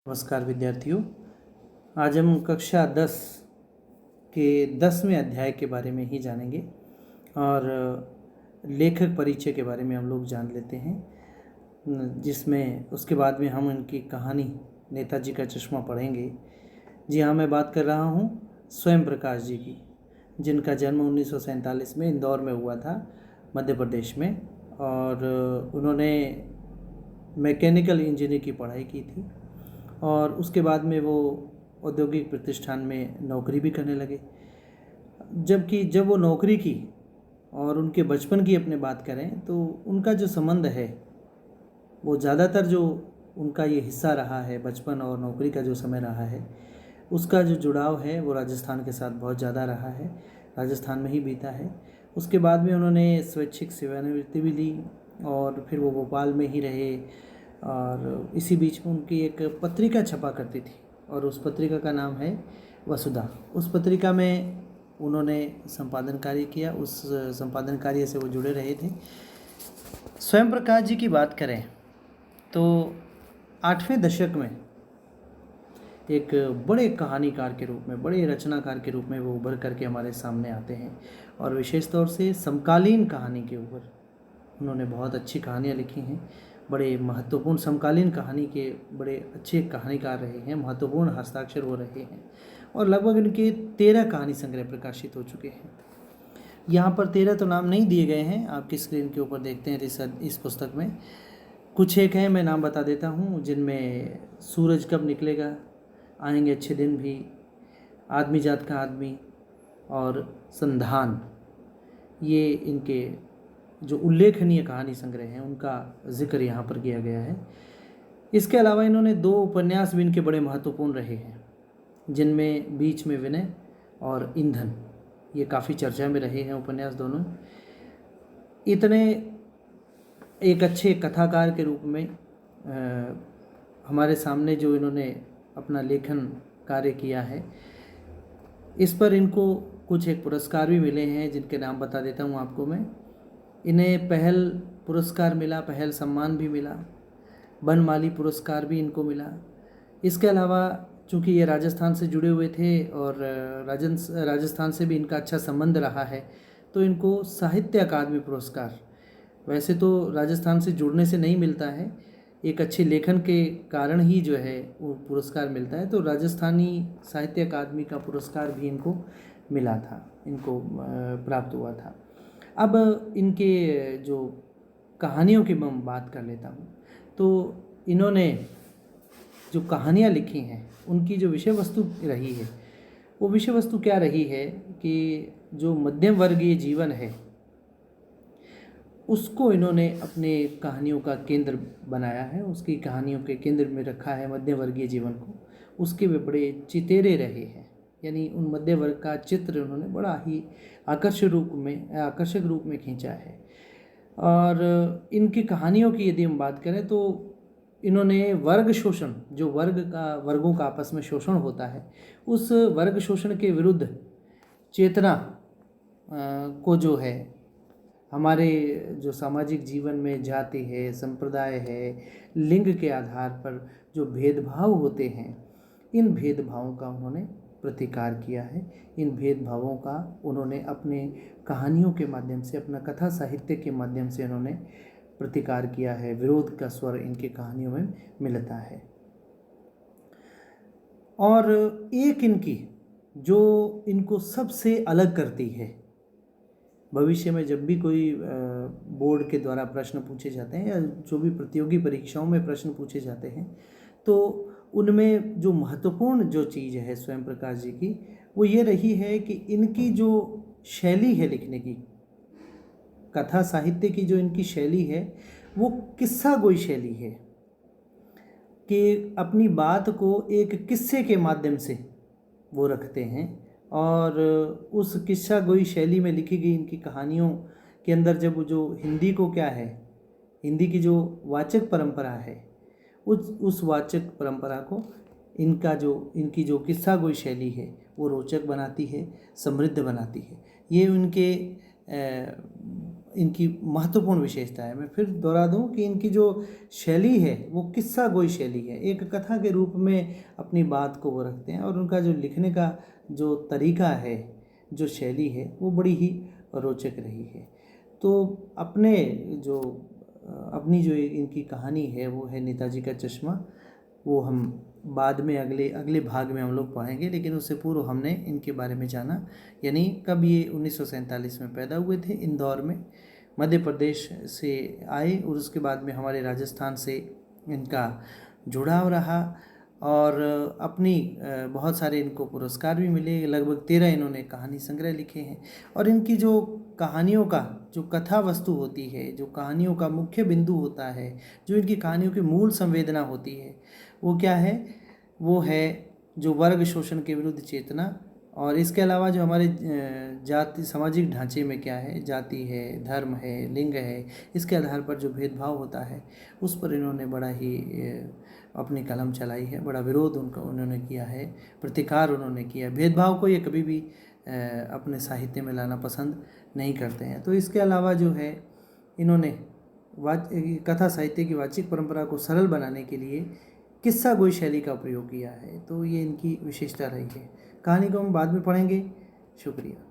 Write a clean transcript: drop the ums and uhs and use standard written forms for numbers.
नमस्कार विद्यार्थियों। आज हम कक्षा 10 के 10वें अध्याय के बारे में ही जानेंगे और लेखक परिचय के बारे में हम लोग जान लेते हैं, जिसमें उसके बाद में हम उनकी कहानी नेताजी का चश्मा पढ़ेंगे। जी हाँ, मैं बात कर रहा हूँ स्वयं प्रकाश जी की, जिनका जन्म 1947 में इंदौर में हुआ था, मध्य प्रदेश में। और उन्होंने मैकेनिकल इंजीनियरिंग की पढ़ाई की थी और उसके बाद में वो औद्योगिक प्रतिष्ठान में नौकरी भी करने लगे। जबकि जब वो नौकरी की और उनके बचपन की अपने बात करें तो उनका जो संबंध है वो ज़्यादातर जो उनका ये हिस्सा रहा है, बचपन और नौकरी का जो समय रहा है, उसका जो जुड़ाव है वो राजस्थान के साथ बहुत ज़्यादा रहा है, राजस्थान में ही बीता है। उसके बाद में उन्होंने स्वैच्छिक सेवानिवृत्ति भी ली और फिर वो भोपाल में ही रहे। और इसी बीच में उनकी एक पत्रिका छपा करती थी और उस पत्रिका का नाम है वसुधा। उस पत्रिका में उन्होंने संपादन कार्य किया, उस संपादन कार्य से वो जुड़े रहे थे। स्वयं प्रकाश जी की बात करें तो 8वें दशक में एक बड़े कहानीकार के रूप में, बड़े रचनाकार के रूप में वो उभर करके हमारे सामने आते हैं और विशेष तौर से समकालीन कहानी के ऊपर उन्होंने बहुत अच्छी कहानियाँ लिखी हैं। बड़े महत्वपूर्ण समकालीन कहानी के बड़े अच्छे कहानीकार रहे हैं, महत्वपूर्ण हस्ताक्षर हो रहे हैं और लगभग इनके 13 कहानी संग्रह प्रकाशित हो चुके हैं। यहाँ पर 13 तो नाम नहीं दिए गए हैं, आपकी स्क्रीन के ऊपर देखते हैं इस पुस्तक में। कुछ एक हैं, मैं नाम बता देता हूँ, जिनमें सूरज कब निकलेगा, आएंगे अच्छे दिन भी, आदमी जात का आदमी और संधान, ये इनके जो उल्लेखनीय कहानी संग्रह हैं उनका जिक्र यहाँ पर किया गया है। इसके अलावा इन्होंने 2 उपन्यास भी इनके बड़े महत्वपूर्ण रहे हैं, जिनमें बीच में विनय और ईंधन, ये काफ़ी चर्चा में रहे हैं उपन्यास दोनों। इतने एक अच्छे कथाकार के रूप में हमारे सामने जो इन्होंने अपना लेखन कार्य किया है, इस पर इनको कुछ एक पुरस्कार भी मिले हैं, जिनके नाम बता देता हूँ आपको मैं। इन्हें पहल पुरस्कार मिला, पहल सम्मान भी मिला, बनमाली पुरस्कार भी इनको मिला। इसके अलावा चूँकि ये राजस्थान से जुड़े हुए थे और राजस्थान से भी इनका अच्छा संबंध रहा है, तो इनको साहित्य अकादमी पुरस्कार, वैसे तो राजस्थान से जुड़ने से नहीं मिलता है, एक अच्छे लेखन के कारण ही जो है वो पुरस्कार मिलता है, तो राजस्थानी साहित्य अकादमी का पुरस्कार भी इनको मिला था, इनको प्राप्त हुआ था। अब इनके जो कहानियों की मैं बात कर लेता हूँ, तो इन्होंने जो कहानियाँ लिखी हैं उनकी जो विषय वस्तु रही है, वो विषय वस्तु क्या रही है कि जो मध्यम वर्गीय जीवन है उसको इन्होंने अपने कहानियों का केंद्र बनाया है, उसकी कहानियों के केंद्र में रखा है मध्यम वर्गीय जीवन को। उसके वे बड़े चितेरे रहे हैं, यानी उन मध्य वर्ग का चित्र उन्होंने बड़ा ही आकर्षक रूप में खींचा है। और इनकी कहानियों की यदि हम बात करें तो इन्होंने वर्ग शोषण, जो वर्गों का आपस में शोषण होता है, उस वर्ग शोषण के विरुद्ध चेतना को जो है हमारे जो सामाजिक जीवन में जाति है, संप्रदाय है, लिंग के आधार पर जो भेदभाव होते हैं, इन भेदभावों का उन्होंने प्रतिकार किया है। इन भेदभावों का उन्होंने अपने कहानियों के माध्यम से, अपना कथा साहित्य के माध्यम से उन्होंने प्रतिकार किया है। विरोध का स्वर इनकी कहानियों में मिलता है। और एक इनकी जो इनको सबसे अलग करती है, भविष्य में जब भी कोई बोर्ड के द्वारा प्रश्न पूछे जाते हैं या जो भी प्रतियोगी परीक्षाओं में प्रश्न पूछे जाते हैं, तो उनमें जो महत्वपूर्ण जो चीज़ है स्वयं प्रकाश जी की, वो ये रही है कि इनकी जो शैली है लिखने की, कथा साहित्य की जो इनकी शैली है, वो किस्सा गोई शैली है कि अपनी बात को एक किस्से के माध्यम से वो रखते हैं। और उस किस्सा गोई शैली में लिखी गई इनकी कहानियों के अंदर जब जो हिंदी को क्या है, हिंदी की जो वाचक परंपरा है, उस वाचक परंपरा को इनकी जो किस्सा गोई शैली है वो रोचक बनाती है, समृद्ध बनाती है। ये उनके इनकी महत्वपूर्ण विशेषता है। मैं फिर दोहरा दूं कि इनकी जो शैली है वो किस्सा गोई शैली है, एक कथा के रूप में अपनी बात को वो रखते हैं, और उनका जो लिखने का जो तरीका है, जो शैली है, वो बड़ी ही रोचक रही है। तो अपनी जो इनकी कहानी है वो है नेताजी का चश्मा। वो हम बाद में अगले भाग में हम लोग पढ़ेंगे, लेकिन उससे पूर्व हमने इनके बारे में जाना। यानी कब ये 1947 में पैदा हुए थे, इंदौर में, मध्य प्रदेश से आए, और उसके बाद में हमारे राजस्थान से इनका जुड़ाव रहा, और अपनी बहुत सारे इनको पुरस्कार भी मिले। लगभग 13 इन्होंने कहानी संग्रह लिखे हैं। और इनकी जो कहानियों का जो कथा वस्तु होती है, जो कहानियों का मुख्य बिंदु होता है, जो इनकी कहानियों की मूल संवेदना होती है, वो क्या है? वो है जो वर्ग शोषण के विरुद्ध चेतना। और इसके अलावा जो हमारे जाति सामाजिक ढांचे में क्या है, जाति है, धर्म है, लिंग है, इसके आधार पर जो भेदभाव होता है, उस पर इन्होंने बड़ा ही अपनी कलम चलाई है। बड़ा विरोध उन्होंने किया है, प्रतिकार उन्होंने किया। भेदभाव को ये कभी भी अपने साहित्य में लाना पसंद नहीं करते हैं। तो इसके अलावा जो है, इन्होंने कथा साहित्य की वाचिक परंपरा को सरल बनाने के लिए किस्सा गोई शैली का प्रयोग किया है। तो ये इनकी विशेषता रही है। कहानी को हम बाद में पढ़ेंगे। शुक्रिया।